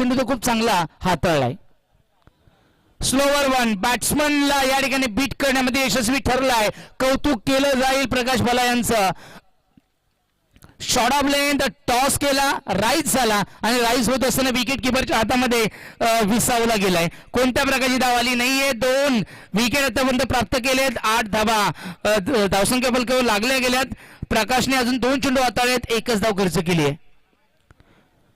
चेंडू तो खूप चांगला हाताळलाय. स्लोवर वन बॅट्समनला या ठिकाणी बीट करण्यामध्ये यशस्वी ठरलाय. कौतुक केलं जाईल प्रकाश भला यांचं. शॉर्ट ऑफ लेंथ टॉस केला, राईज झाला आणि राईज होत असताना विकेट किपरच्या हातामध्ये विसावला गेलाय. कोणत्या प्रकारची धाव आली नाहीये. 2 विकेट आतापर्यंत प्राप्त केलेत. 8 धावा धावसंख्या फलकावर लागल्या गेल्यात. प्रकाशने अजून 2 चेंडू हाताळलेत, 1च धाव खर्च केली आहे.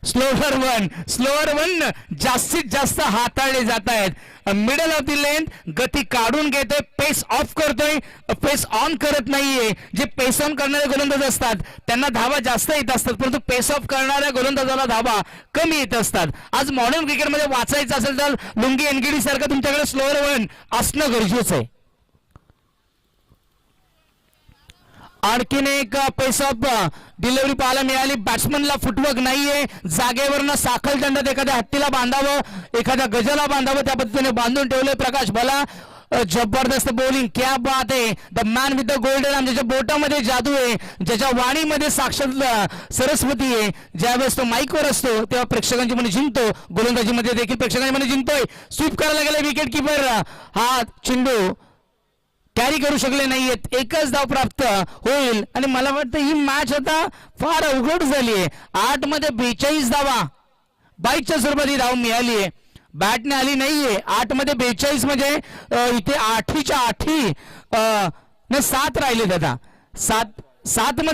स्लोअर वन जास्तीत जास्त हाताळले जात आहेत. मिडल ऑफ द लेंथ गती काढून घेतोय, पेस ऑफ करतोय, पेस ऑन करत नाहीये. जे पेस ऑन करणारे गोलंदाज असतात त्यांना धावा जास्त येत असतात, परंतु पेस ऑफ करणाऱ्या गोलंदाजाला धावा कमी येत असतात. आज मॉडर्न क्रिकेटमध्ये वाचायचं असेल तर लुंगी एनगिडी सारखं तुमच्याकडे स्लोअर वन असणं गरजेचं आहे. आणखीन एक पेस ऑफ डिलिव्हरी पाहायला मिळाली. बॅट्समनला फुटवर्क नाहीये. जागेवरनं साखल दंडात एखाद्या हत्तीला बांधावं, एखाद्या गजाला बांधावं, त्या पद्धतीने बांधून ठेवलंय प्रकाश भला. जबरदस्त बॉलिंग, क्या बात आहे. The man with the golden arm, ज्याच्या बोटामध्ये जादू आहे, ज्याच्या वाणीमध्ये साक्षात सरस्वती आहे. ज्यावेळेस तो माईकवर असतो तेव्हा प्रेक्षकांची मने जिंकतो, गोलंदाजीमध्ये देखील प्रेक्षकांची मने जिंकतोय. स्वीप करायला गेला विकेट किपर, हा चेंडू कॅरी करू शकले नाहीयेत. 1च धाव प्राप्त होईल आणि मला वाटतं ही मॅच आता फार अवघड झाली आहे. 8 मध्ये 42 धावा बाईकच्या स्वरूपात ही धाव मिळाली आहे. बॅटने आली नाहीये. 8 मध्ये 42 म्हणजे इथे 8च्या 8 7 राहिलेत आता. 7 मध्ये